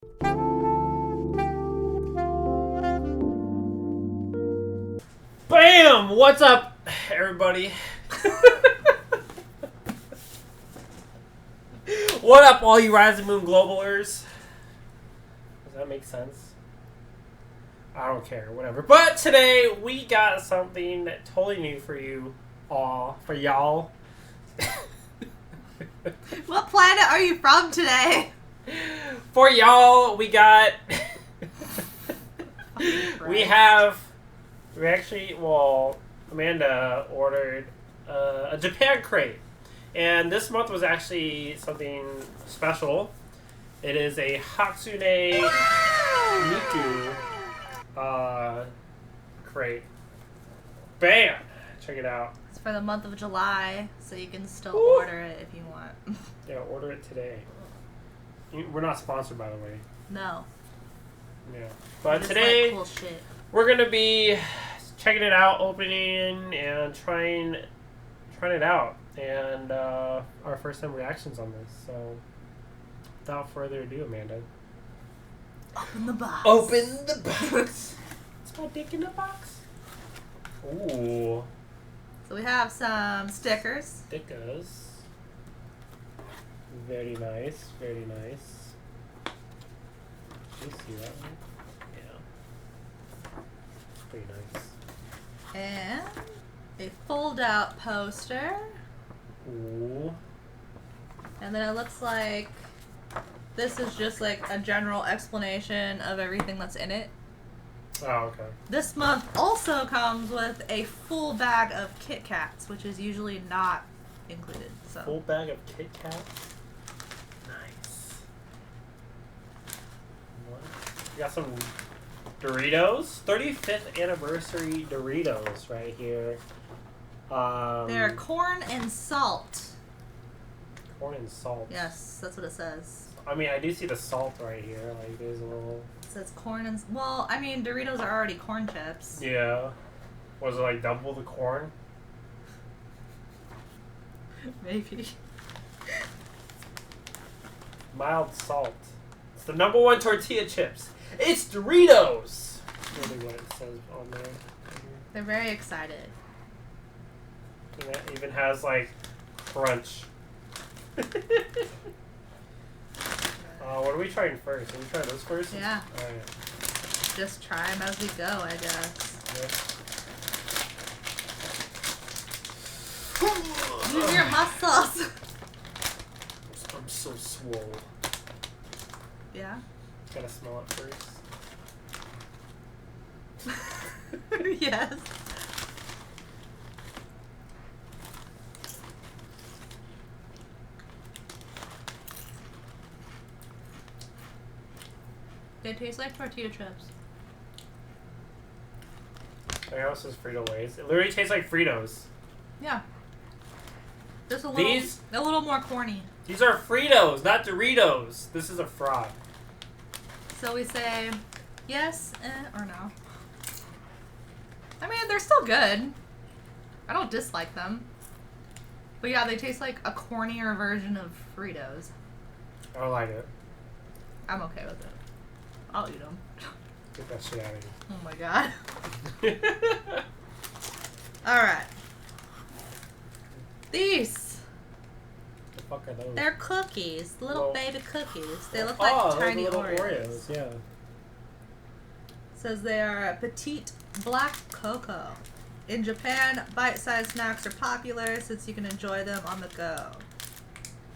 Bam! What's up, everybody? What up, all you Rising Moon Globalers? Does that make sense? I don't care, whatever. But today, we got something totally new for you all, for y'all. What planet are you from today? For y'all, we got... Amanda ordered a Japan crate. And this month was actually something special. It is a Hatsune Miku crate. Bam! Check it out. It's for the month of July, so you can still order it if you want. Yeah, order it today. We're not sponsored, by the way. No. Yeah. But today, like cool shit. We're going to be checking it out, opening, and trying it out. And our first time reactions on this. So, without further ado, Amanda. Open the box. Open the box. Is my dick in the box? Ooh. So we have some stickers. Stickers. Very nice. Very nice. Did you see that one? Yeah. Pretty nice. And a fold-out poster. Ooh. And then it looks like this is just like a general explanation of everything that's in it. Oh, okay. This month also comes with a full bag of Kit Kats, which is usually not included. So. Full bag of Kit Kats? Nice. What? We got some Doritos. 35th anniversary Doritos right here. They're corn and salt. Corn and salt. Yes, that's what it says. I mean, I do see the salt right here. Like, there's a little... It says corn and... Well, I mean, Doritos are already corn chips. Yeah. Was it like double the corn? Maybe. Mild salt. It's the #1 tortilla chips. It's Doritos! That's really what it says on there. They're very excited. And it even has, like, crunch. What are we trying first? Are we trying those first? Yeah. Alright. Just try them as we go, I guess. Yep. Use your muscles. I'm so swole. Yeah? Gotta smell it first. Yes. They taste like tortilla chips. Their house is Frito-Lays. It literally tastes like Fritos. Yeah. Just a little more corny. These are Fritos, not Doritos. This is a fraud. So we say yes or no. I mean, they're still good. I don't dislike them. But yeah, they taste like a cornier version of Fritos. I don't like it. I'm okay with it. I'll eat them. Get that shit out of here. Oh my god. Alright. These. The fuck are those? They're cookies. Little baby cookies. They look like like tiny little Oreos. Yeah. Says they are petite black cocoa. In Japan, bite-sized snacks are popular since you can enjoy them on the go.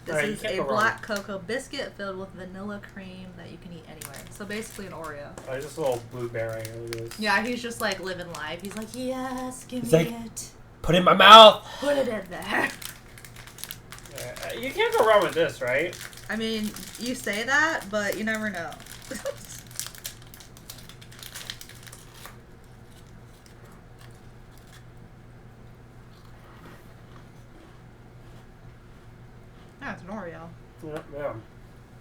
This is a black cocoa biscuit filled with vanilla cream that you can eat anywhere. So basically an Oreo. Oh, just a little blue bear right here. Look at this. Yeah, he's just like living life. He's like, yes, give me it. Put it in my mouth. Put it in there. You can't go wrong with this, right? I mean, you say that, but you never know. Yeah, it's an Oreo. Yeah.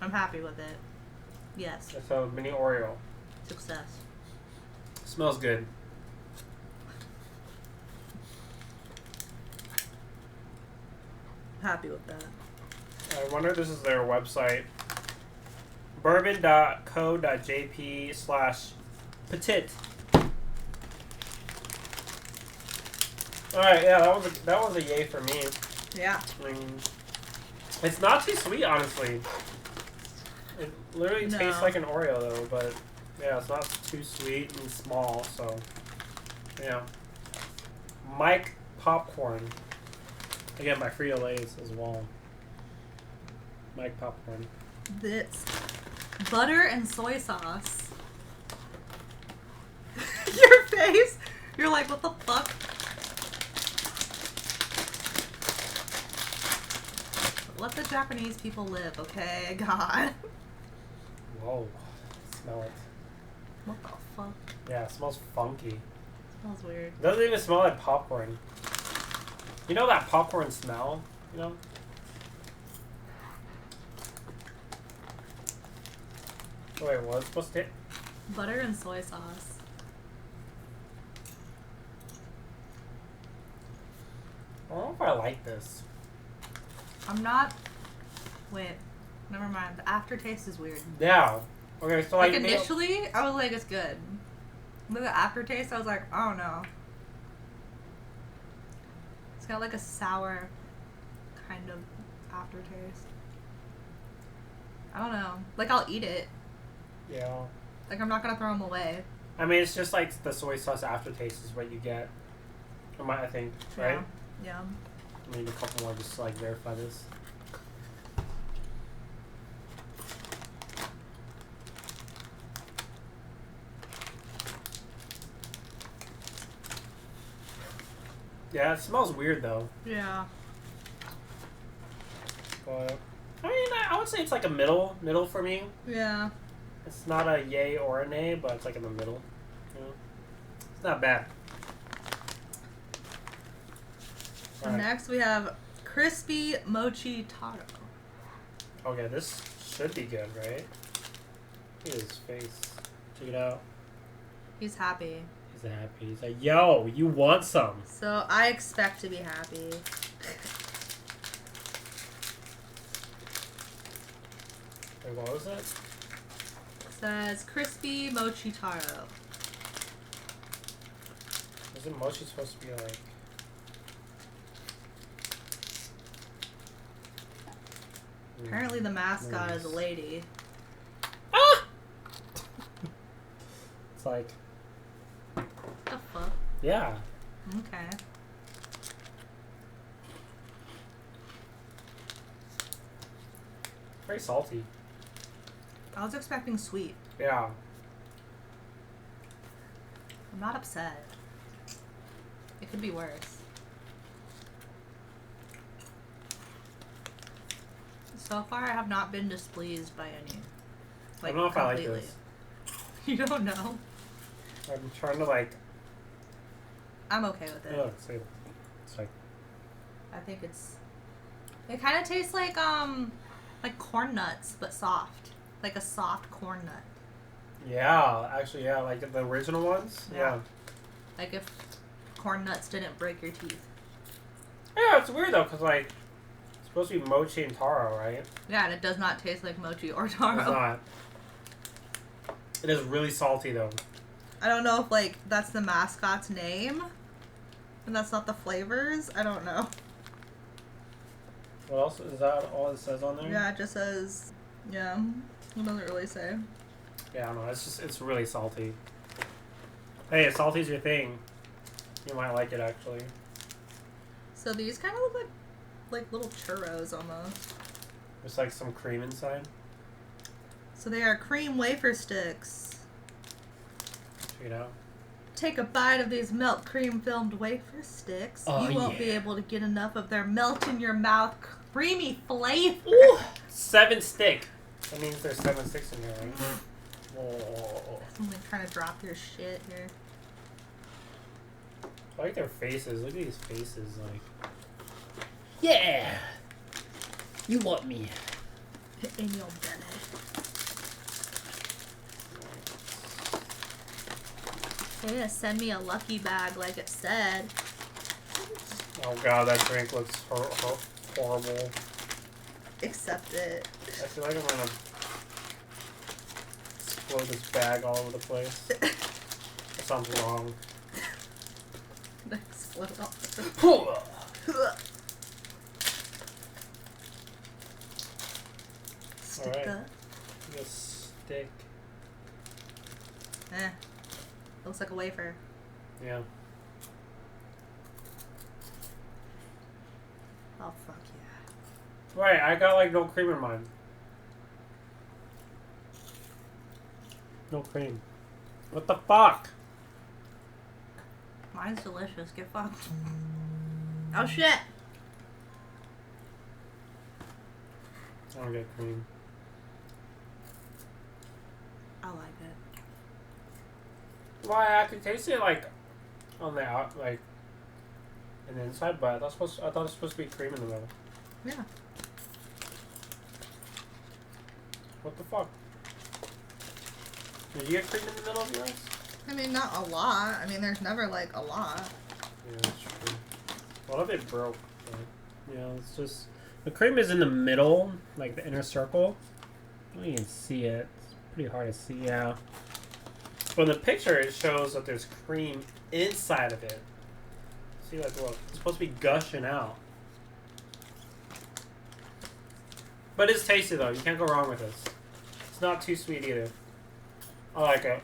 I'm happy with it. Yes. It's a mini Oreo. Success. Smells good. Happy with that. I wonder if this is their website bourbon.co.jp/petit. Alright, yeah, that was a yay for me. Yeah. I mean, it's not too sweet, honestly. It literally tastes like an Oreo, though, but yeah, it's not too sweet and small, so yeah. Mike Popcorn. Again, by Frito-Lay's as well. Mike Popcorn. It's butter and soy sauce. Your face? You're like, what the fuck? Let the Japanese people live, okay? God. Whoa. Smell it. What the fuck? Yeah, it smells funky. It smells weird. It doesn't even smell like popcorn. You know that popcorn smell? You know? Wait, what's supposed to hit? Butter and soy sauce. I don't know if I like this. I'm not... Wait. Never mind. The aftertaste is weird. Yeah. Okay, so like initially, I was like, it's good. But the aftertaste, I was like, I don't know. It's got like a sour kind of aftertaste. I don't know. Like, I'll eat it. Yeah. Like, I'm not gonna throw them away. I mean, it's just like the soy sauce aftertaste is what you get. I think, right? Yeah. I need a couple more just to like verify this. Yeah, it smells weird though. Yeah. But I mean, I would say it's like a middle for me. Yeah. It's not a yay or a nay, but it's like in the middle. You know? It's not bad. So next we have crispy mochi taro. Okay, this should be good, right? Look at his face. Check it out. He's happy. He's happy. He's like, yo, you want some? So I expect to be happy. Wait, what was it? It says crispy mochi taro. Isn't mochi supposed to be like... Apparently the mascot is a lady. Ah! It's like... What the fuck? Yeah. Okay. Very salty. I was expecting sweet. Yeah. I'm not upset. It could be worse. So far, I have not been displeased by any. Like, I don't know if completely. I like this. You don't know? I'm trying to like... I'm okay with it. Oh, it's like... I think it's... It kind of tastes like corn nuts, but soft. Like a soft corn nut. Yeah, actually, yeah, like the original ones. Yeah. Like if corn nuts didn't break your teeth. Yeah, it's weird though, because like, it's supposed to be mochi and taro, right? Yeah, and it does not taste like mochi or taro. It's not. It is really salty though. I don't know if like that's the mascot's name, and that's not the flavors. I don't know. What else? Is that all it says on there? Yeah, it just says, yeah. It doesn't really say. Yeah, I don't know. It's just, it's really salty. Hey, if salty's your thing, you might like it actually. So these kind of look like little churros almost. There's like some cream inside. So they are cream wafer sticks. Check it out. Take a bite of these milk cream filmed wafer sticks. Oh, you won't be able to get enough of their melt in your mouth creamy flavor. Ooh, 7 stick. That means there's 7 sticks in here, right? Whoa. I'm like trying to drop your shit here. I like their faces. Look at these faces, like. Yeah! You want me. In your belly. They're gonna send me a lucky bag like it said. Oh god, that drink looks horrible. Accept it. I feel like I'm gonna explode this bag all over the place. That sounds wrong. Explode all Stick Alright. up. Just stick. Looks like a wafer. Yeah. Oh, fuck yeah. Right, I got like no cream in mine. No cream. What the fuck? Mine's delicious. Get fucked. Oh shit! I don't get cream. I like it. Why, I can taste it like on the out, like in the inside, but I thought it was supposed to be cream in the middle. Yeah. What the fuck? Did you get cream in the middle of yours? I mean, not a lot. I mean, there's never like a lot. Yeah, that's true. A lot of it broke. But, yeah, it's just the cream is in the middle, like the inner circle. I don't even see it. It's pretty hard to see. Yeah. But in the picture, it shows that there's cream inside of it. See, like, look, it's supposed to be gushing out. But it's tasty though. You can't go wrong with this. It's not too sweet either. I like it.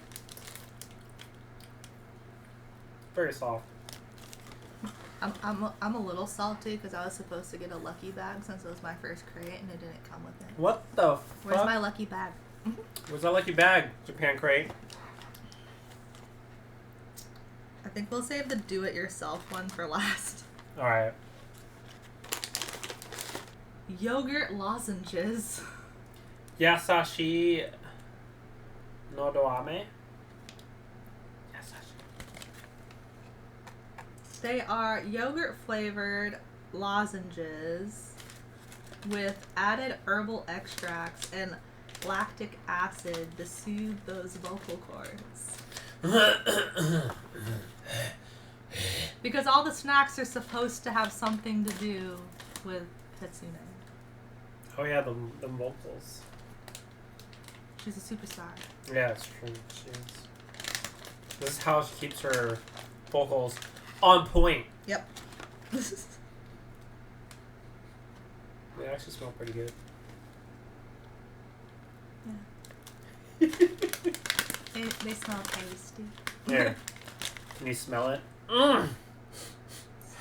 Very soft. I'm a little salty because I was supposed to get a lucky bag since it was my first crate and it didn't come with it. What the fuck? Where's my lucky bag? Where's that lucky bag, Japan crate? I think we'll save the do-it-yourself one for last. Alright. Yogurt lozenges. Yasashi Nodoame. Yasashi. They are yogurt flavored lozenges with added herbal extracts and lactic acid to soothe those vocal cords. Because all the snacks are supposed to have something to do with Hatsune. Oh yeah, the vocals. She's a superstar. Yeah, it's true. She is. This is how she keeps her vocals on point. Yep. They actually smell pretty good. Yeah. They smell tasty. There. Can you smell it? Mm.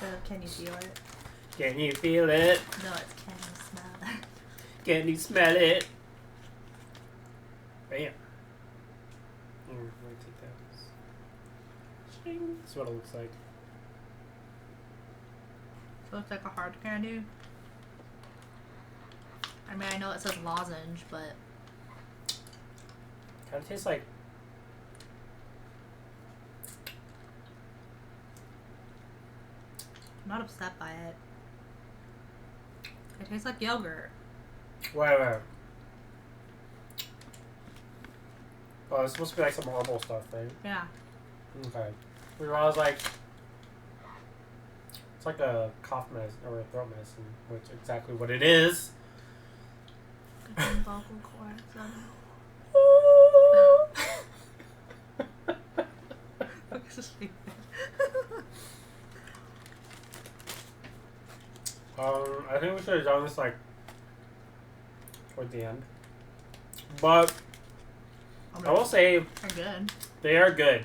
So, can you feel it? Can you feel it? No, it's can you smell it? Can you smell it? Bam. Here, let me take that. Shing. That's what it looks like. It looks like a hard candy. I mean, I know it says lozenge, but... Kind of tastes like... I'm not upset by it. It tastes like yogurt. Wait. Oh, it's supposed to be like some herbal stuff, right? Yeah. Okay. I was like... It's like a cough medicine, or a throat medicine, which is exactly what it is. Good thing vocal cords. I think we should have done this like toward the end. But I will say They're good. they are good.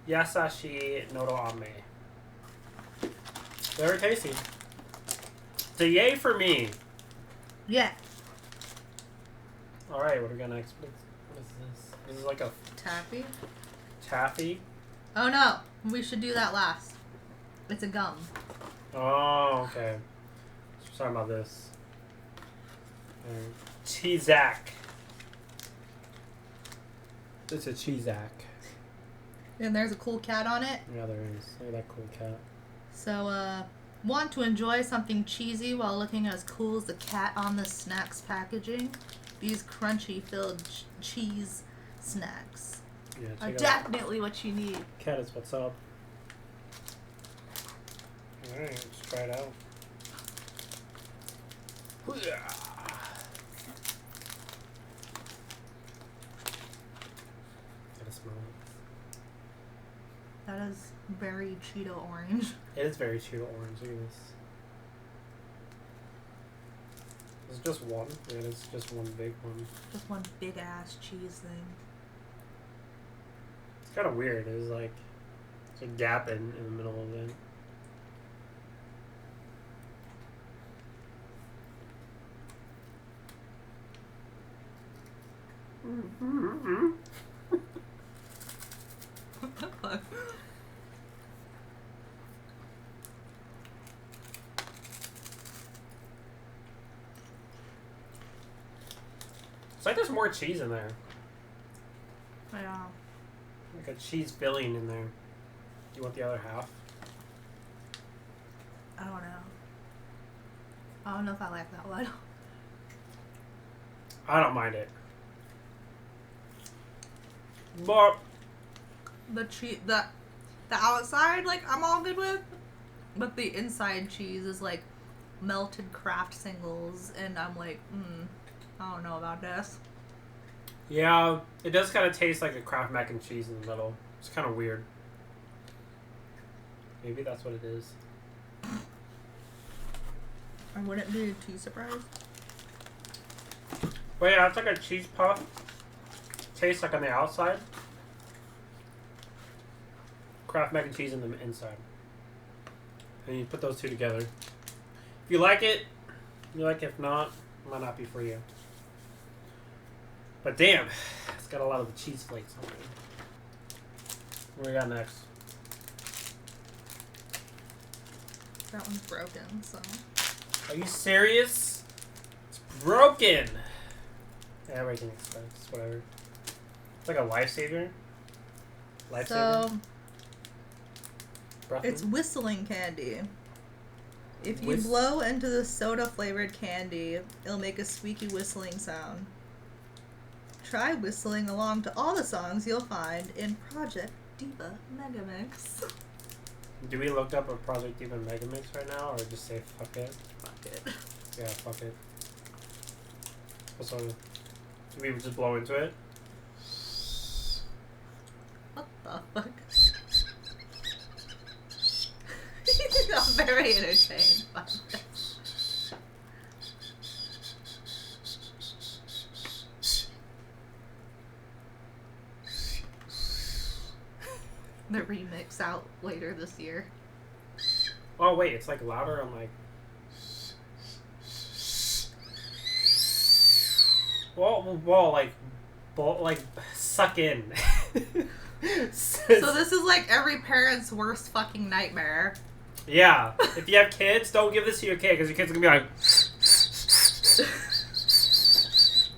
Yasashi Nodoame. They're tasty. It's a yay for me. Yeah. Alright, what are we gonna explain? What is this? This is like a Taffy? taffy. Oh no, we should do that last. It's a gum. Oh, okay. Sorry about this. TZach. It's a TZach. And there's a cool cat on it. Yeah, there is. Look at that cool cat. So, want to enjoy something cheesy while looking as cool as the cat on the snacks packaging? These crunchy filled cheese snacks Yeah, are check it out. definitely what you need. Cat is what's up. Alright, let's try it out. That is very Cheeto orange. It is very Cheeto orange. Look at this. It's just one. Yeah, it's just one big one. Just one big ass cheese thing. It's kind of weird. There's like a gap in the middle of it. What the fuck? It's like there's more cheese in there. Yeah. Like a cheese filling in there. Do you want the other half? I don't know. I don't know if I like that one. I don't mind it. But The outside, like, I'm all good with. But the inside cheese is like melted Kraft singles, and I'm like, I don't know about this. yeah, it does kind of taste like a Kraft mac and cheese in the middle. It's kind of weird. Maybe that's what it is. I wouldn't be too surprised. But yeah, it's like a cheese puff. Tastes like on the outside. Kraft mac and cheese in the inside. And you put those two together. If you like it, you like it. If not, it might not be for you. But damn, it's got a lot of the cheese flakes on it. What do we got next? That one's broken, so. Are you serious? It's broken. Yeah, everything expects, whatever. It's like a lifesaver. Lifesaver. So, Breath it's mint? whistling candy. If you blow into the soda-flavored candy, it'll make a squeaky whistling sound. Try whistling along to all the songs you'll find in Project Diva Megamix. Do we look up a Project Diva Megamix right now, or just say fuck it? Fuck it. Yeah, fuck it. So, do we just blow into it? What the fuck? I'm very entertained by this. The remix out later this year. Oh wait, it's like louder. I'm like, like suck in. So this is like every parent's worst fucking nightmare. Yeah, if you have kids, don't give this to your kid because your kid's gonna be like.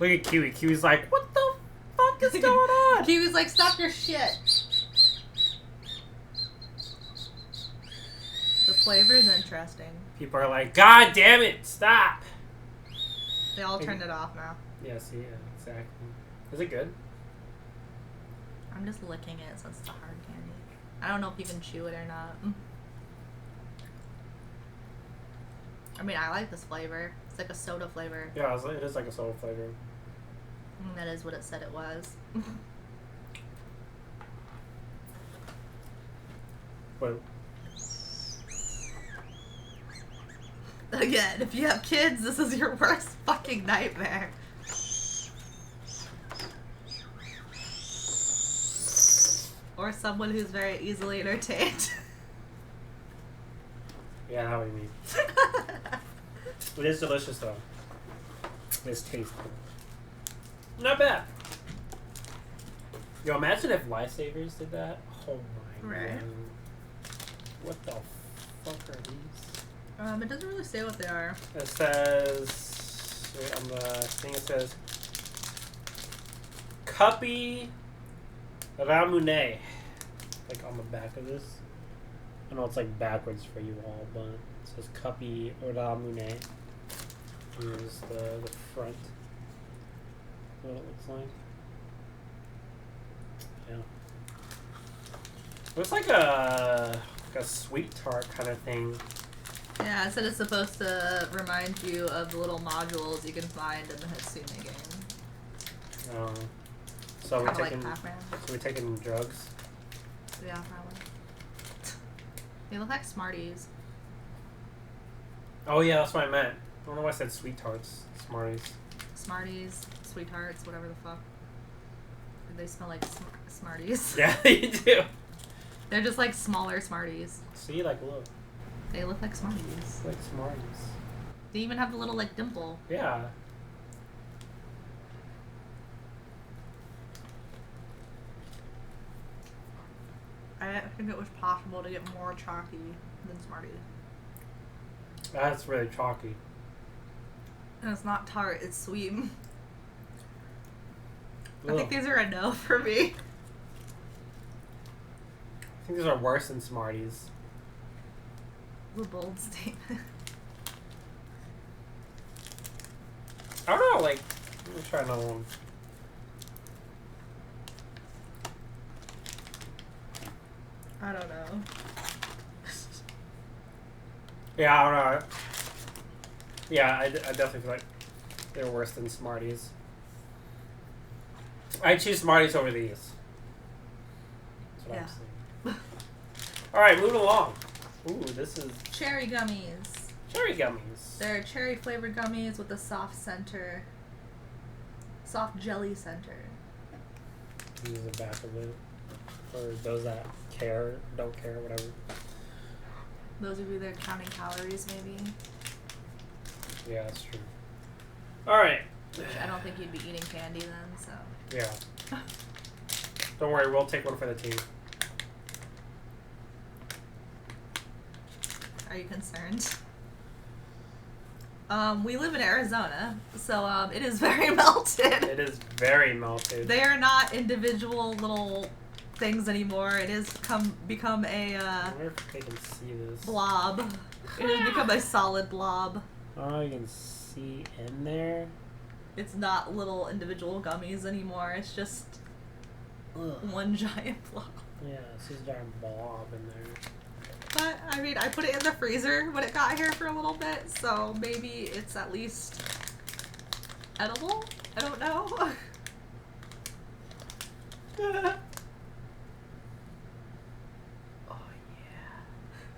Look at Kiwi. Kiwi's like, what the fuck is going on? Kiwi's like, stop your shit. The flavor's interesting. People are like, God damn it, stop. They all turned it off now. Yeah, see, yeah, exactly. Is it good? I'm just licking it since it's a hard candy. I don't know if you can chew it or not. I mean, I like this flavor. It's like a soda flavor. Yeah, it is like a soda flavor. And that is what it said it was. But again, if you have kids, this is your worst fucking nightmare. Or someone who's very easily entertained. yeah, I know what you mean. It is delicious though. It's tasty. Not bad. Yo, imagine if Lifesavers did that. Oh my god. What the fuck are these? It doesn't really say what they are. It says on the thing. It says Cuppy Ramune. Like on the back of this. I know it's like backwards for you all, but it says Cuppy Ramune. Here's the front. What it looks like. Yeah. Looks like a sweet tart kind of thing. Yeah, it said it's supposed to remind you of the little modules you can find in the Hatsune game. So we're taking like Pac-Man. drugs. Yeah, probably. They look like Smarties. Oh yeah, that's what I meant. I don't know why I said sweet tarts. Smarties. Smarties, sweethearts, whatever the fuck. They smell like Smarties. Yeah, you do. They're just like smaller Smarties. See, like, look. They look like Smarties. It's like Smarties. They even have the little like dimple. Yeah. I think it was possible to get more chalky than Smarties. That's really chalky. And it's not tart, it's sweet. Ugh. I think these are a no for me. I think these are worse than Smarties. A bold statement. I don't know, like, let me try another one. I don't know. Yeah, I don't know. Yeah, I definitely feel like they're worse than Smarties. I choose Smarties over these. That's what I'm saying. Alright, moving along. Ooh, this is... Cherry gummies. Cherry gummies. They're cherry flavored gummies with a soft center. Soft jelly center. Use the back of it. For those that care, don't care, whatever. Those would be their counting calories, maybe. Yeah, that's true. Alright. Which I don't think you'd be eating candy then, so. Yeah. Don't worry, we'll take one for the team. Are you concerned? We live in Arizona, so it is very melted. It is very melted. They are not individual little things anymore. It has become a I wonder if they can see this. blob. It has become a solid blob. Oh, you can see in there. It's not little individual gummies anymore. It's just one giant blob. Yeah, it's just a giant blob in there. But, I mean, I put it in the freezer when it got here for a little bit, so maybe it's at least edible? I don't know. Oh, yeah.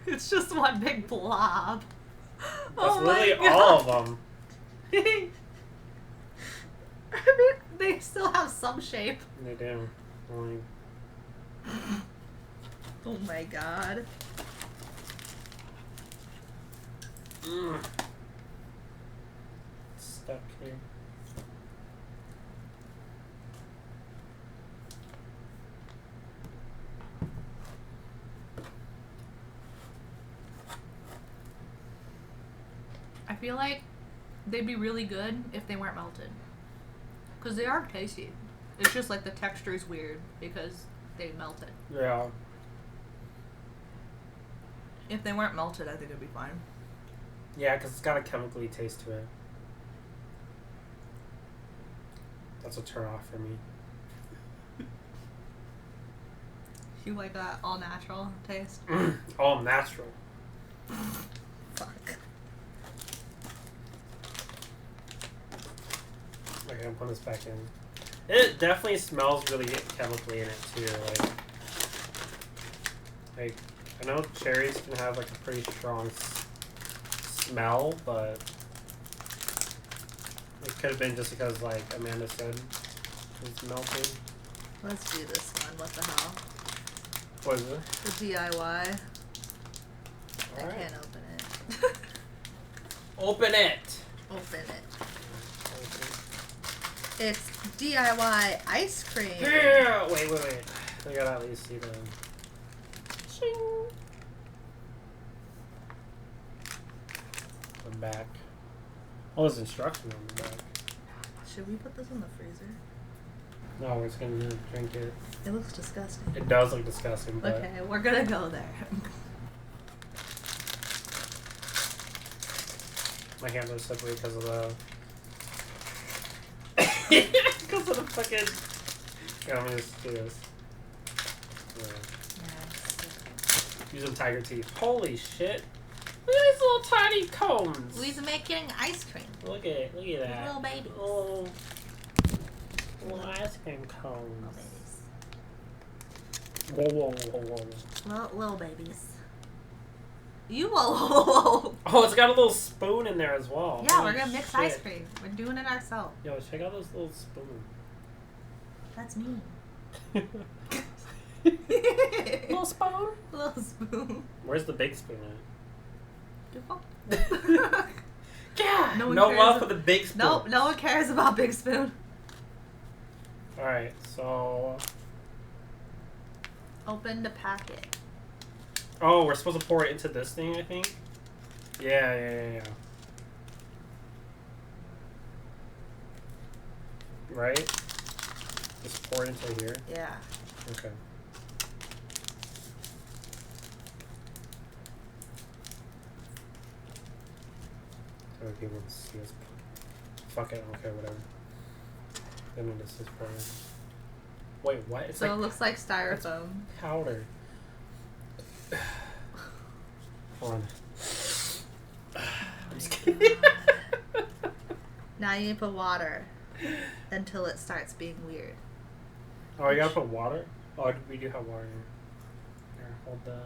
It's just one big blob. That's literally all of them. I mean, they still have some shape. They do. Only... Oh my god. Stuck here. I feel like they'd be really good if they weren't melted. Because they are tasty. It's just like the texture is weird because they melted. Yeah. If they weren't melted, I think it'd be fine. Yeah, because it's got a chemically taste to it. That's a turn off for me. You like that all natural taste? All natural. Fuck. Okay, I'm putting this back in. It definitely smells really chemically in it too. Like I know cherries can have like a pretty strong smell, but it could have been just because, like Amanda said, it's melting. Let's do this one. What the hell? What is it? The DIY. I Alright. can't open it. Open it! Open it. It's DIY ice cream. Yeah! Wait. We gotta at least see the... Shing! The back. Oh, there's instructions on the back. Should we put this in the freezer? No, we're just gonna drink it. It looks disgusting. It does look disgusting, but... Okay, we're gonna go there. My hands are slippery because of the... Because of the fucking... Yeah, I'm gonna just do this. Yeah. Use some tiger teeth. Holy shit! Look at these little tiny cones! We're making ice cream. Look at that. Little babies. Little ice cream cones. Little babies. Whoa. Little babies. You will. Oh, it's got a little spoon in there as well. Yeah, Holy we're gonna mix shit. ice cream. We're doing it ourselves. Yo, check out those little spoons. That's me. Little spoon? Little spoon. Where's the big spoon Your fault. Yeah. No No one love cares for the big spoon. Nope, no one cares about Big Spoon. Alright, so... Open the packet. Oh, we're supposed to pour it into this thing, I think? Yeah. Right? Just pour it into here? Yeah. Okay. So people can see us. Fuck it, I don't care, whatever. Then this is pouring. Wait, what? It's So like it looks like styrofoam. powder. Hold on. I'm just kidding. Now you need to put water until it starts being weird. Oh, I gotta put water? Oh, we do have water here. Here, hold the...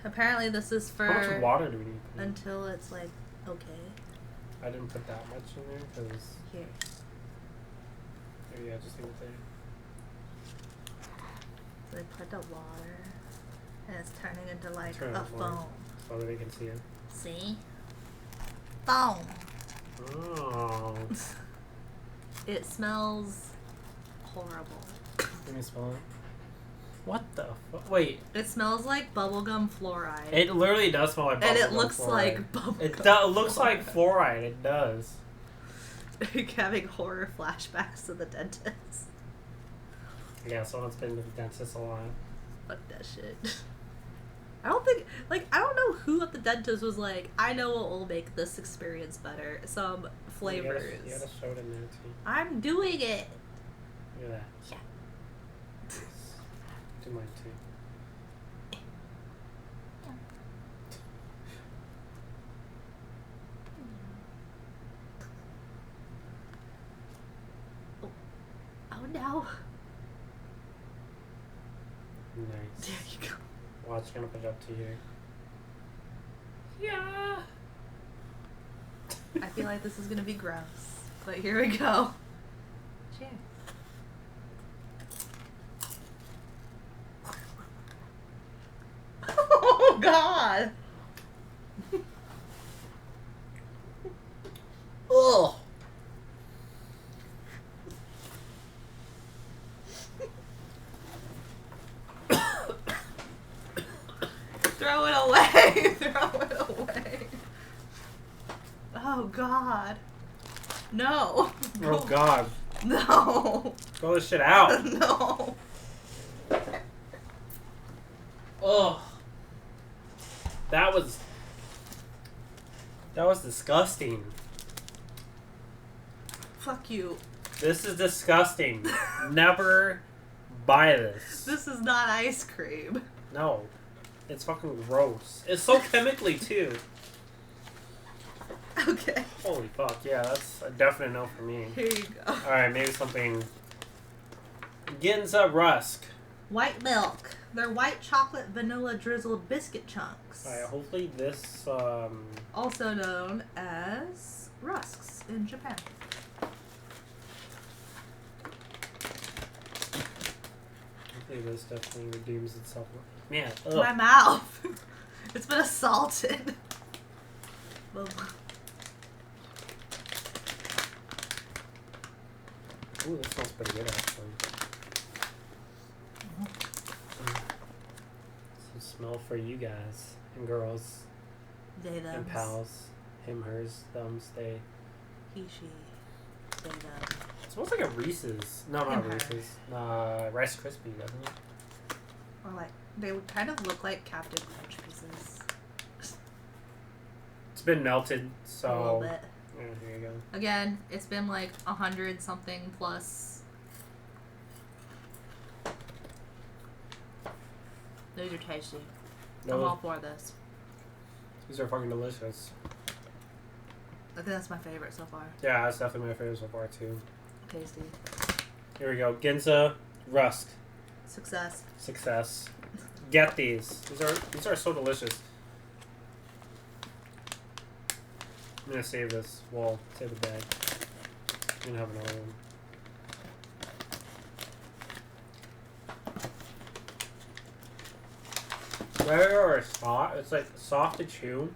Apparently this is for... How much water do we need? Until it's like, okay. I didn't put that much in there, because... Here. Maybe I just leave it there. So they put the water, and it's turning into like Turn it a up more. foam. So that they can see it. See? Foam. Oh. It smells horrible. Let me smell it. What the fuck? Wait. It smells like bubblegum fluoride. It literally does smell like bubblegum. And it looks fluoride. like bubblegum. It looks like fluoride. It does. Having horror flashbacks to the dentist. Yeah, someone's been to the dentist a lot. Fuck that shit. I don't know who at the dentist was like, I know what will make this experience better. Some flavors. You gotta show it in there too. I'm doing it. Look at that. Yeah. Do mine too. Oh no. Nice. There you go. Watch, gonna put it up to here. Yeah. I feel like this is gonna be gross, but here we go. Cheers. Oh God. Ugh. Throw it away. Throw it away. Oh God. No. Oh God. No. Throw this shit out. No. Ugh. That was disgusting. Fuck you. This is disgusting. Never buy this. This is not ice cream. No. It's fucking gross. It's so chemically too. Okay. Holy fuck, yeah, that's a definite no for me. Here you go. Alright, maybe something... Ginzarusk. White milk. They're white chocolate vanilla drizzled biscuit chunks. Alright, hopefully this, Also known as rusks in Japan. Hopefully this definitely redeems itself. Man, ugh. My mouth. It's been assaulted. Ooh, this smells pretty good actually. Some smell for you guys and girls. They, them. And pals. Him, hers, thems, they. He, she. They, them. It smells like a Reese's. No, Him, not her. Reese's. Rice Krispie, doesn't it? Or like, they would kind of look like Captain Crunch pieces. It's been melted, so... A little bit. Yeah, here you go. Again, it's been like 100 something plus. These are tasty. I'm all for this. These are fucking delicious. I think that's my favorite so far. Yeah, that's definitely my favorite so far too. Tasty. Here we go. Ginzarusk. Success. Success. Get these. These are so delicious. I'm gonna save this. Well, save the bag. I'm gonna have another one. Very soft. It's like soft to chew.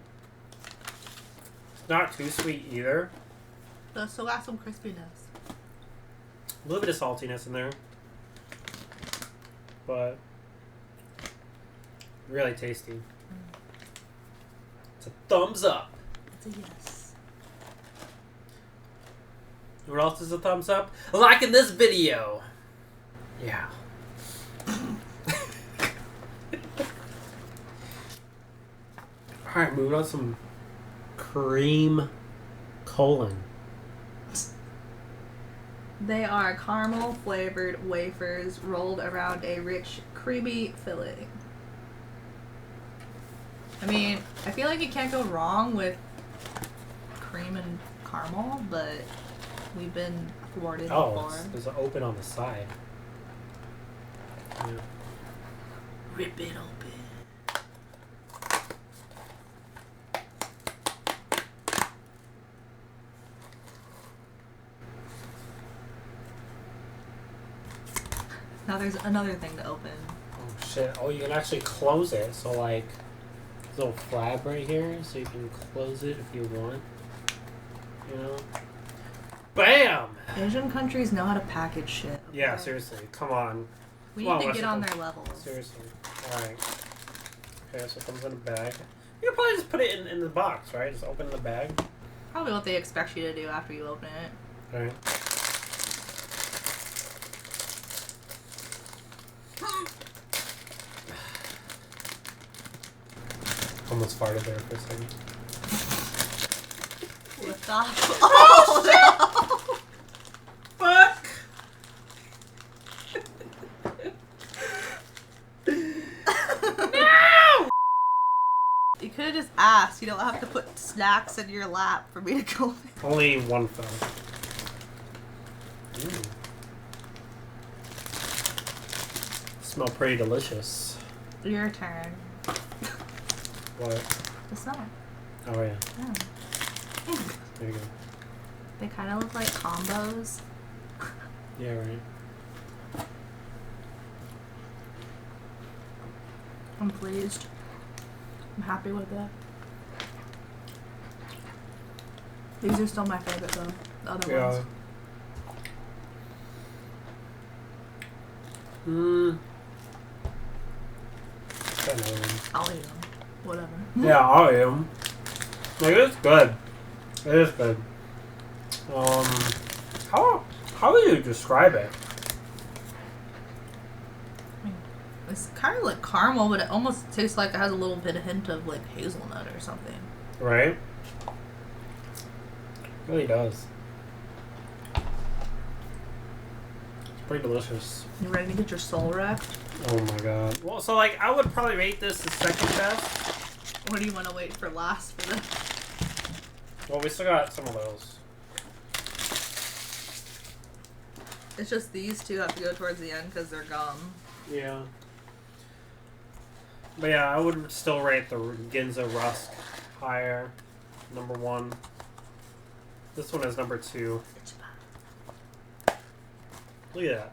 It's not too sweet either. But still got some crispiness. A little bit of saltiness in there. But really tasty. It's a thumbs up. It's a yes. What else is a thumbs up? Liking this video. Yeah. Alright, moving on to some cream colon. They are caramel flavored wafers rolled around a rich, creamy filling. I mean, I feel like you can't go wrong with cream and caramel, but we've been thwarted before. There's an open on the side. Yeah. Rip it open. Now there's another thing to open. Oh shit. Oh, you can actually close it. So like, there's a little flap right here, so you can close it if you want. You know? Bam! Asian countries know how to package shit. Okay? Yeah, seriously. Come on. We need to get on their level. Seriously. Alright. Okay, so it comes in a bag. You can probably just put it in the box, right? Just open the bag. Probably what they expect you to do after you open it. Alright. Almost farted there for a second. What the? Oh no! Fuck! No! You could have just asked. You don't have to put snacks in your lap for me to go in. Only one fell. Ooh. Smell pretty delicious. Your turn. What? The song. Oh yeah. Yeah. There you go. They kind of look like combos. Yeah, right. I'm pleased. I'm happy with it. These are still my favorite though. The other ones. I'll eat them. Whatever. Yeah, I'll eat them. Like, it's good. It is good. How would you describe it? It's kind of like caramel, but it almost tastes like it has a little bit of hint of like hazelnut or something. Right? It really does. It's pretty delicious. You ready to get your soul wrecked? Oh my god. Well, so like, I would probably rate this the second best. Or do you want to wait for last for this? Well, we still got some of those. It's just these two have to go towards the end because they're gum. Yeah. But yeah, I would still rate the Ginzarusk higher. Number 1. This one is number 2. Look at that.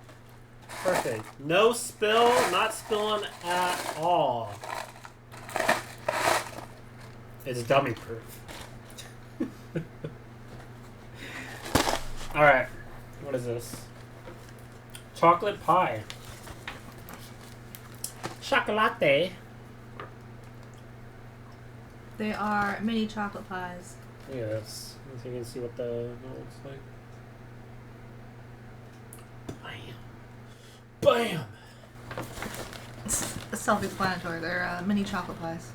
Perfect. No spill, not spilling at all. It's dummy proof. Alright. What is this? Chocolate pie. Chocolate. They are mini chocolate pies. Look at this. So you can see what the looks like. Bam! Bam! It's self-explanatory. They're mini chocolate pies.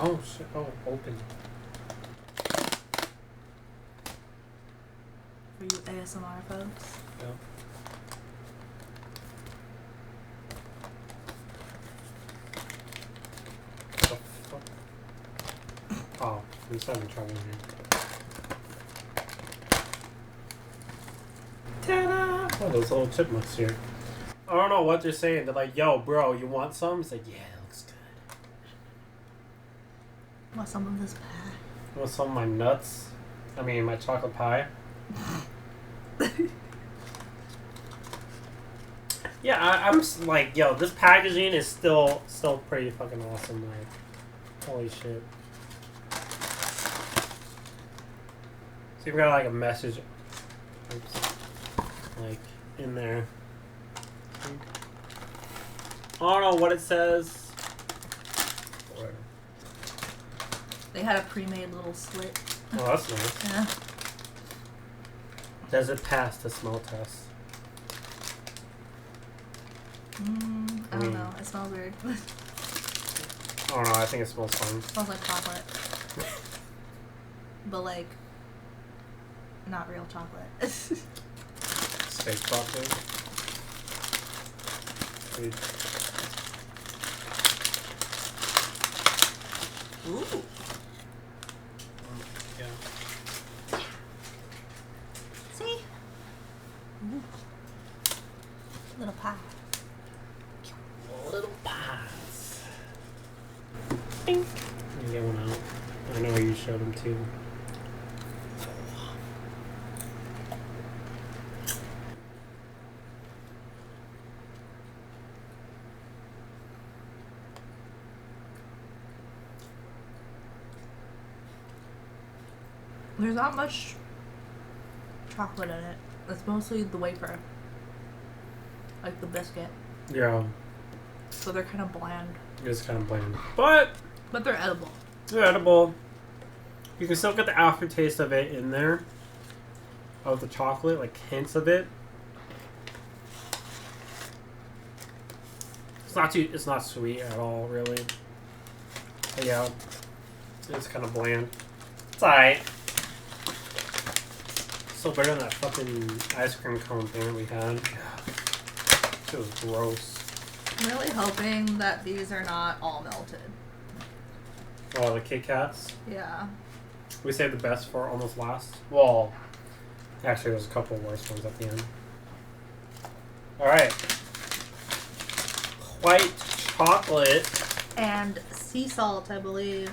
Oh shit! Oh, open. For you ASMR folks. Yeah. What the fuck? Oh, I'm just having trouble here. Ta-da! Oh, those little chipmunks here. I don't know what they're saying. They're like, yo, bro, you want some? It's like, yeah, it looks good. Want some of this pie? You want some of my nuts? I mean, my chocolate pie? Yeah, I'm like, yo, this packaging is still pretty fucking awesome. Like, holy shit. So you've got like a message, oops, like in there. I don't know what it says. Whatever. They had a pre-made little slit. Oh, that's nice. Yeah. Does it pass the smell test? I don't know. It smells weird. I don't know. I think it smells fine. It smells like chocolate. But like, not real chocolate. Fake chocolate. Dude. Ooh. Yeah. See? Ooh. Little pie. Little pies. Bing. You get one out. I know you showed them too. There's not much chocolate in it. It's mostly the wafer. Like the biscuit. Yeah. So they're kind of bland. It's kind of bland. But they're edible. they're edible. You can still get the aftertaste of it in there. Of the chocolate, like hints of it. It's not sweet at all, really. But yeah. It's kind of bland. It's alright. Still better than that fucking ice cream cone thing that we had. It was gross. I'm really hoping that these are not all melted. Oh, the Kit Kats? Yeah. We saved the best for almost last. Well, actually, there's a couple worse ones at the end. Alright. White chocolate. And sea salt, I believe.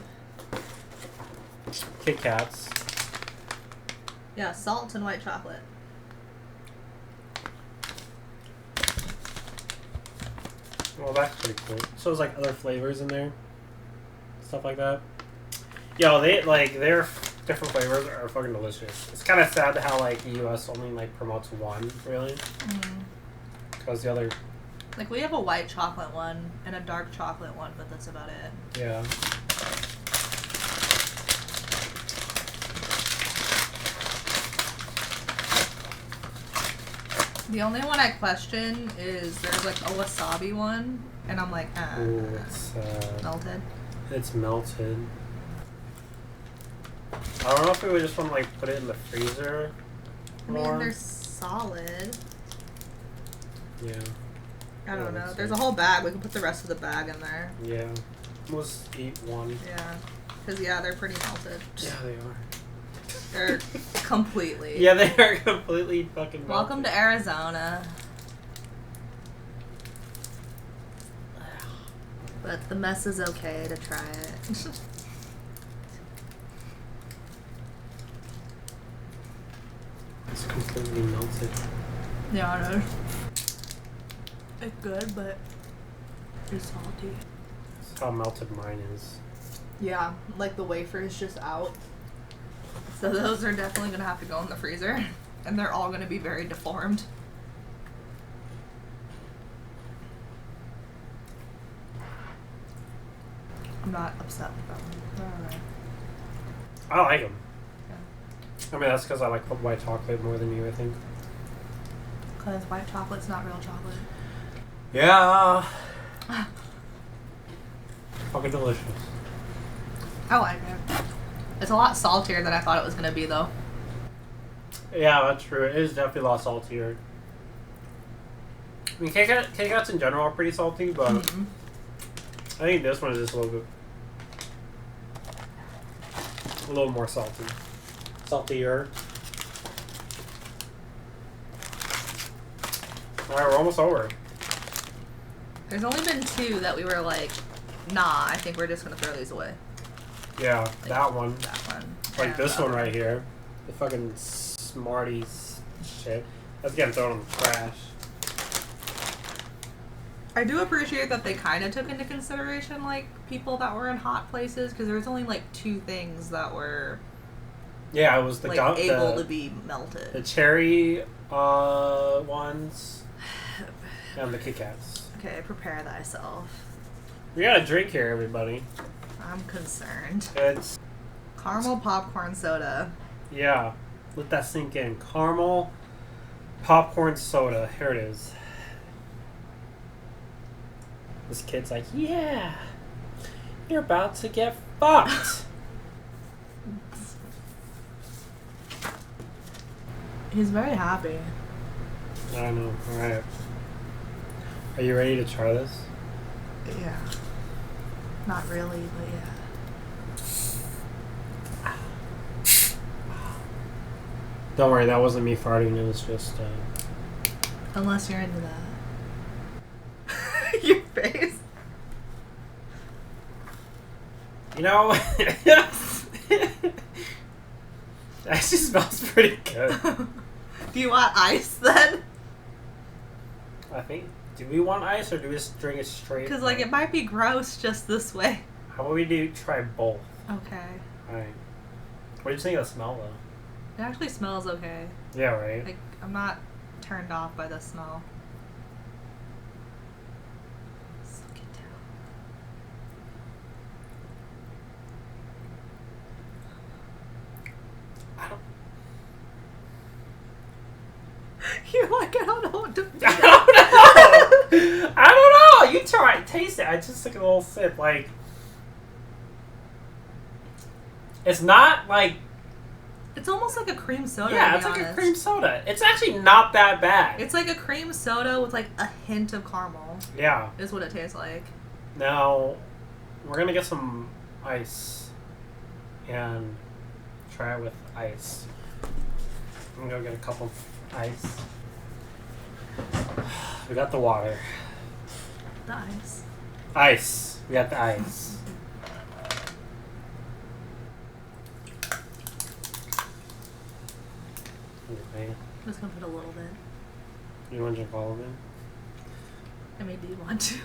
Kit Kats. Yeah, salt and white chocolate. Well, that's pretty cool. So there's like other flavors in there. Stuff like that. Yo, their different flavors are fucking delicious. It's kind of sad how like the US only like promotes one, really. Because the other... Like we have a white chocolate one and a dark chocolate one, but that's about it. Yeah. The only one I question is there's like a wasabi one, and I'm like, Ooh, it's melted. It's melted. I don't know if we would just want to like put it in the freezer more. I mean, they're solid. Yeah. I don't know. There's a whole bag. We can put the rest of the bag in there. Yeah. Let's eat one. Yeah. Because, yeah, they're pretty melted. Yeah, they are. They're completely. Yeah, they are completely fucking melted. Welcome to Arizona. But the mess is okay to try it. It's completely melted. Yeah, I know. It's good, but it's salty. That's how melted mine is. Yeah, like the wafer is just out. So those are definitely going to have to go in the freezer. And they're all going to be very deformed. I'm not upset with them. They're alright. I like them. Yeah. I mean, that's because I like white chocolate more than you, I think. Because white chocolate's not real chocolate. Yeah. Fucking delicious. I like it. It's a lot saltier than I thought it was going to be, though. Yeah, that's true. It is definitely a lot saltier. I mean, Kit Kats in general are pretty salty, but I think this one is just a little more salty. Saltier. Alright, we're almost over. There's only been 2 that we were like, nah, I think we're just gonna throw these away. Yeah, like, that one. That one. Like this one right here. The fucking Smarties shit. That's getting thrown in the trash. I do appreciate that they kind of took into consideration, like, people that were in hot places, because there was only, like, 2 things that were... Yeah, it was the like, able to be melted. The cherry ones and the Kit Kats. Okay, prepare thyself. We got a drink here, everybody. I'm concerned. It's caramel popcorn soda. Yeah, let that sink in. Caramel popcorn soda. Here it is. This kid's like, yeah, you're about to get fucked. He's very happy. I don't know. Alright. Are you ready to try this? Yeah. Not really, but yeah. Don't worry, that wasn't me farting. It was just, Unless you're into that. Your face. You know, it actually smells pretty good. Do you want ice then? I think. Do we want ice or do we just drink it straight? Because, like, it might be gross just this way. How about we try both? Okay. Alright. What do you think of the smell, though? It actually smells okay. Yeah, right? Like, I'm not turned off by the smell. Suck it down. I don't... You're like, I don't know what to do. I don't know! I don't know! You try it. Taste it. I just took a little sip. Like... It's not, like... It's almost like a cream soda. Yeah, it's like a cream soda. It's actually not that bad. It's like a cream soda with like a hint of caramel. Yeah. Is what it tastes like. Now, we're gonna get some ice and try it with ice. I'm gonna go get a cup of ice. We got the water. The ice. Ice. We got the ice. Okay. I'm just gonna put a little bit. You want to drink all of it? I mean, do you want to?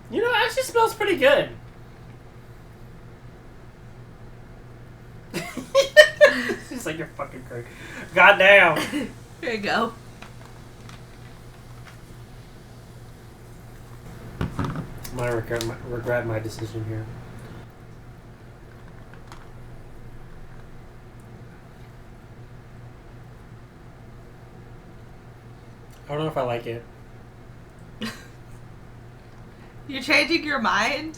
You know, it actually smells pretty good. She's like, you're fucking crazy. Goddamn. Here you go. I'm gonna regret my decision here. I don't know if I like it. You're changing your mind?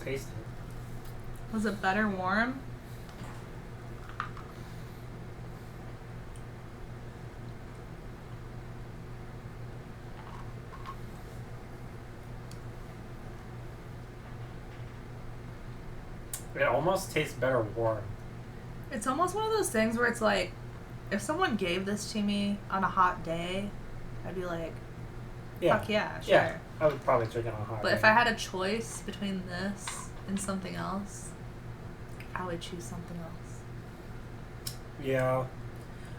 Taste it. Was it better warm? It almost tastes better warm. It's almost one of those things where it's like, if someone gave this to me on a hot day, I'd be like, fuck yeah, sure. Yeah, I would probably drink it on a hot But day. if I had a choice between this and something else, I would choose something else. Yeah.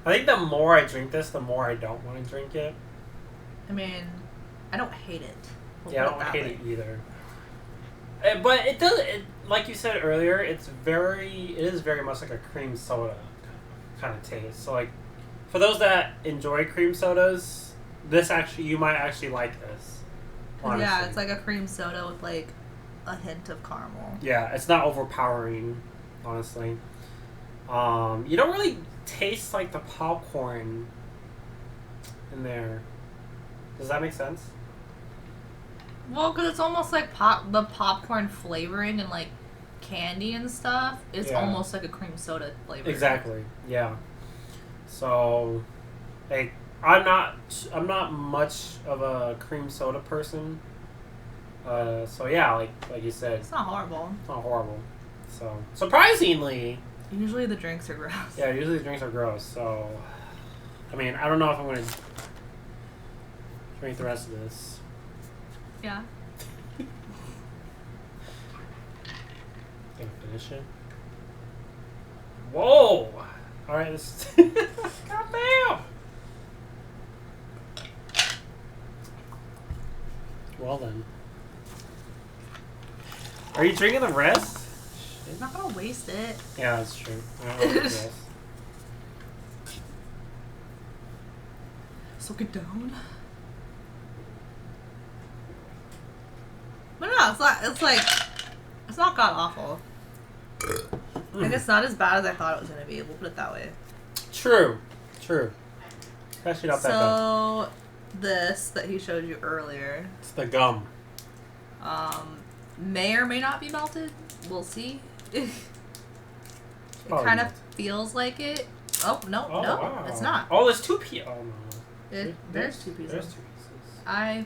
I think the more I drink this, the more I don't want to drink it. I mean, I don't hate it. We'll Yeah, I put don't it hate that way. it either. But it does, like you said earlier, it is very much like a cream soda kind of taste. So, like, for those that enjoy cream sodas, you might actually like this. Honestly. Yeah, it's like a cream soda with like a hint of caramel. Yeah, it's not overpowering, honestly. You don't really taste like the popcorn in there. Does that make sense? Well, because it's almost like the popcorn flavoring and like candy and stuff. It's almost like a cream soda flavor. Exactly. Yeah. So, like, I'm not much of a cream soda person. So yeah, like you said, It's not horrible. it's not horrible. So surprisingly, Usually the drinks are gross. yeah, usually the drinks are gross. So I mean, I don't know if I'm gonna drink the rest of this. Yeah. Gonna finish it. Whoa! Alright, this goddamn! Well then. Are you drinking the rest? I'm not gonna waste it. Yeah, that's true. I don't know what it is. Suck it down. But no, it's not god awful. Like, it's not as bad as I thought it was gonna be. We'll put it that way. True. True. Actually not that bad. So, this that he showed you earlier. It's the gum. May or may not be melted. We'll see. It kind of feels like it. Oh, no, no, wow. it's not. Oh, there's two pieces. Oh, no. There's two pieces. There's two pieces.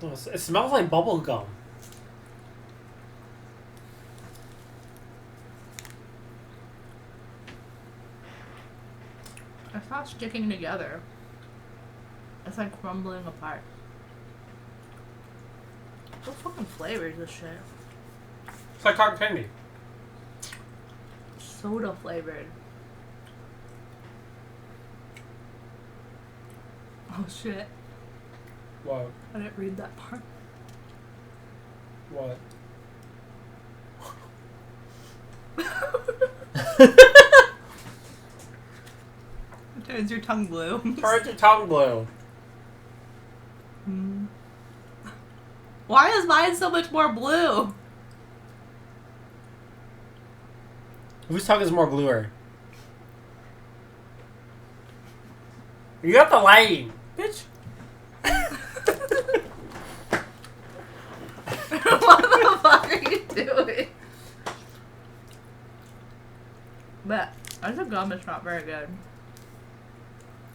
Oh, it smells like bubble gum. It's not sticking together. It's like crumbling apart. What fucking flavor is this shit? It's like cotton candy. Soda flavored. Oh shit. What? I didn't read that part. What? Turns your tongue blue. Turns your tongue blue. Hmm. Why is mine so much more blue? Whose tongue is more bluer? You got the lighting, bitch. What the fuck are you doing? But I think gum is not very good.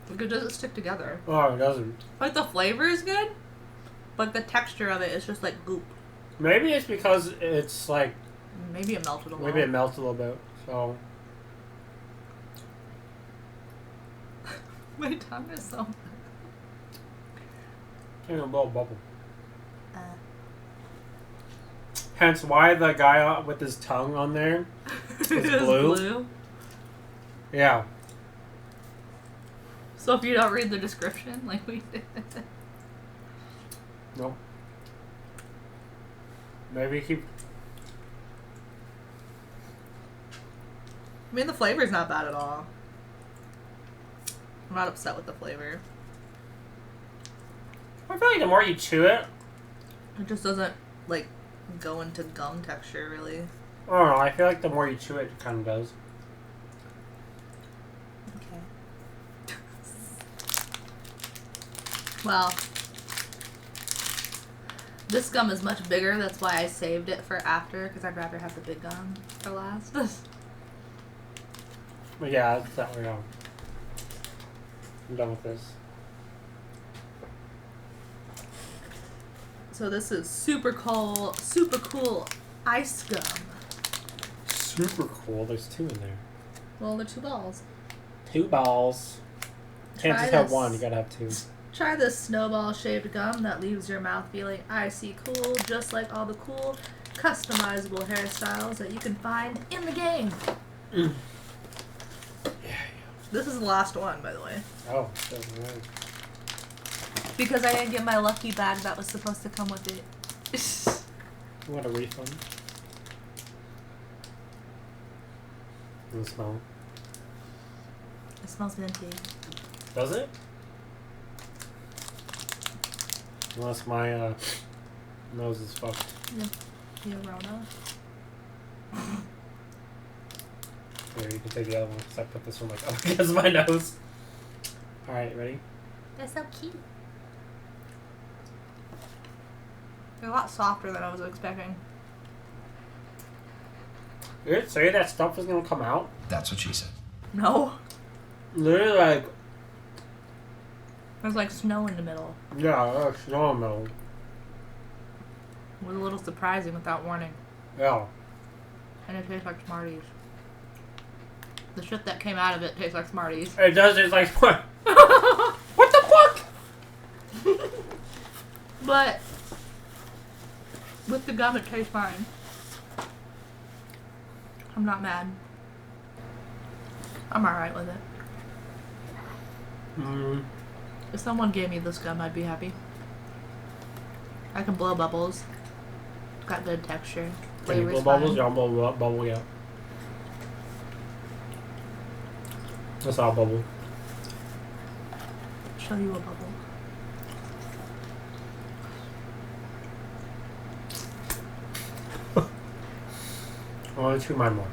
Like, it doesn't stick together. Oh, it doesn't. Like, the flavor is good, but the texture of it is just like goop. Maybe it's because it's like... Maybe it melted a little. Maybe it melts a little bit, so... My tongue is so... a little bubble. Hence why the guy with his tongue on there is blue. Yeah. So if you don't read the description, like we did. Nope. Maybe keep... I mean, the flavor's not bad at all. I'm not upset with the flavor. I feel like the more you chew it... It just doesn't, like, go into gum texture, really. I don't know, I feel like the more you chew it, it kind of does. Okay. Well, this gum is much bigger. That's why I saved it for after, because I'd rather have the big gum for last. But yeah, that's that way. I'm done with this. So this is super cool ice gum. Super cool. There's two in there. Well, they're 2 balls. 2 balls. Can't just have one. You gotta have 2. Try this snowball shaped gum that leaves your mouth feeling icy cool, just like all the cool, customizable hairstyles that you can find in the game. Mm. Yeah. This is the last one, by the way. Oh, that's right. Because I didn't get my lucky bag that was supposed to come with it. You want a refund? Does it smell? It smells minty. Does it? Unless my nose is fucked. Yeah, Rona. Here, you can take the other one because I put this one like up against my nose. Alright, ready? They're so cute. They're a lot softer than I was expecting. You didn't say that stuff was gonna come out? That's what she said. No. Literally, like... There's like snow in the middle. Yeah, snow in the middle. It was a little surprising without warning. Yeah. And it tastes like Smarties. The shit that came out of it tastes like Smarties. It does. It's like what? What the fuck? But with the gum, it tastes fine. I'm not mad. I'm alright with it. If someone gave me this gum, I'd be happy. I can blow bubbles. It's got good texture. Can you blow bubbles? Y'all blow bubble, yeah. That's all bubble. Show you a bubble. I want to chew mine more.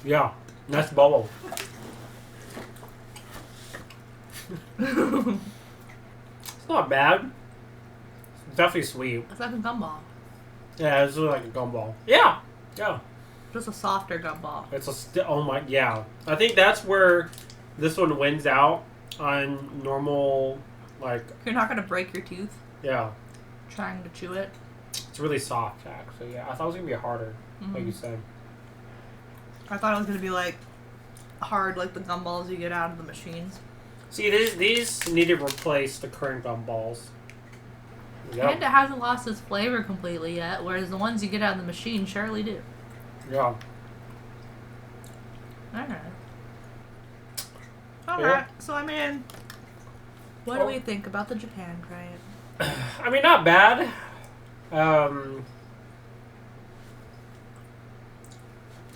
Yeah, nice bubble. It's not bad. It's definitely sweet. It's like a gumball. Yeah, it's really like a gumball. Yeah, yeah. Just a softer gumball. It's a oh my yeah. I think that's where this one wins out on normal like. You're not gonna break your tooth. Yeah. Trying to chew it. It's really soft, actually. Yeah, I thought it was gonna be harder, like you said. I thought it was gonna be like hard, like the gumballs you get out of the machines. See, these need to replace the current gumballs. Yep. And it hasn't lost its flavor completely yet, whereas the ones you get out of the machine surely do. Yeah. Alright, so I mean, what do we think about the Japan crate? I mean, not bad.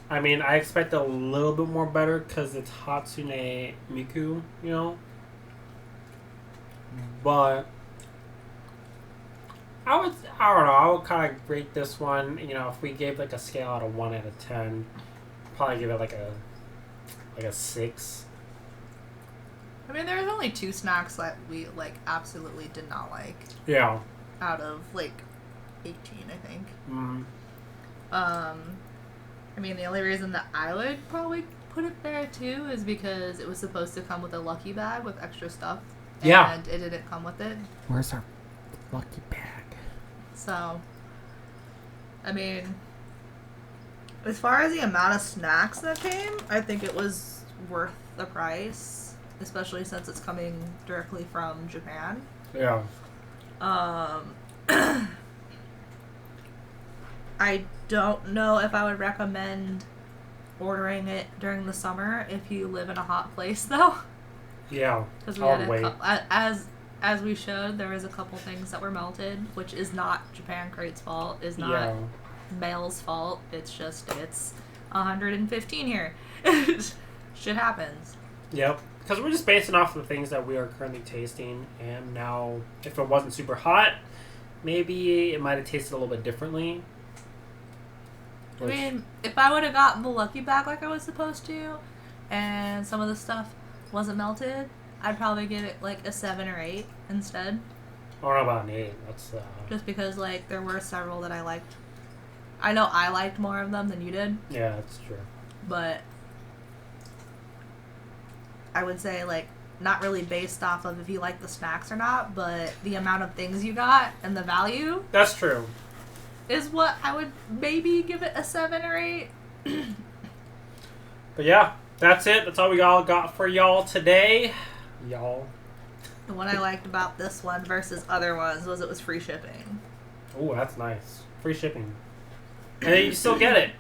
I mean, I expect a little bit more better because it's Hatsune Miku, you know? But I don't know, I would kind of rate this one, you know, if we gave like a scale out of 1 out of 10, probably give it like a 6. I mean, there's only 2 snacks that we, like, absolutely did not like. Yeah. Out of, like, 18, I think. Mm-hmm. I mean, the only reason that I would probably put it there, too, is because it was supposed to come with a lucky bag with extra stuff. Yeah. And it didn't come with it. Where's our lucky bag? So, I mean, as far as the amount of snacks that came, I think it was worth the price, especially since it's coming directly from Japan. Yeah. I don't know if I would recommend ordering it during the summer if you live in a hot place, though. Yeah. Because we had as we showed, there was a couple things that were melted, which is not Japan Crate's fault, is not Mail's fault. It's just, it's 115 here. Shit happens. Yep. Because we're just basing off the things that we are currently tasting, and now, if it wasn't super hot, maybe it might have tasted a little bit differently. I mean, if I would have gotten the lucky bag like I was supposed to, and some of the stuff wasn't melted, I'd probably give it like a 7 or 8 instead. I don't know about an 8. That's just because like there were several that I liked. I know I liked more of them than you did. Yeah, that's true. But I would say like not really based off of if you like the snacks or not, but the amount of things you got and the value. That's true. Is what I would maybe give it a 7 or 8. But yeah, that's it. That's all we all got for y'all today. Y'all. The one I liked about this one versus other ones was it was free shipping. Oh, that's nice. Free shipping. And then you still get it.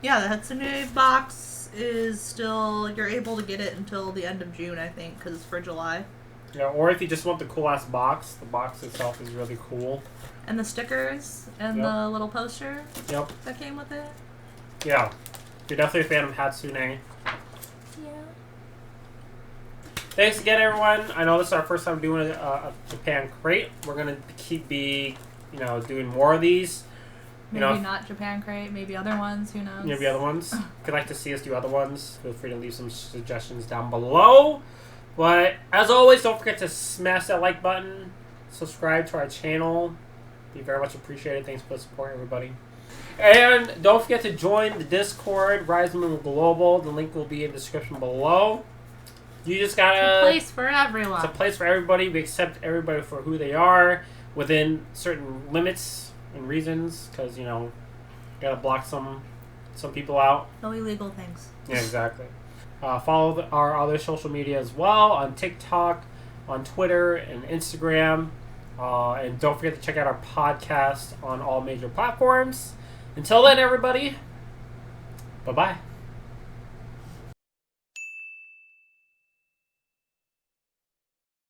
Yeah, the Hatsune box is still, you're able to get it until the end of June, I think, because it's for July. Yeah, or if you just want the cool-ass box, the box itself is really cool. And the stickers and the little poster that came with it. Yeah. If you're definitely a fan of Hatsune. Yeah. Thanks again, everyone. I know this is our first time doing a Japan crate. We're going to doing more of these. Maybe not Japan crate, maybe other ones, who knows? Maybe other ones. If you'd like to see us do other ones, feel free to leave some suggestions down below. But, as always, don't forget to smash that like button. Subscribe to our channel. Be very much appreciated. Thanks for the support, everybody. And don't forget to join the Discord, Rise and Moon Global. The link will be in the description below. You just gotta... It's a place for everyone. It's a place for everybody. We accept everybody for who they are within certain limits and reasons. Because, Gotta block some people out. No illegal things. Yeah, exactly. Follow our other social media as well on TikTok, on Twitter, and Instagram. And don't forget to check out our podcast on all major platforms. Until then, everybody, bye-bye.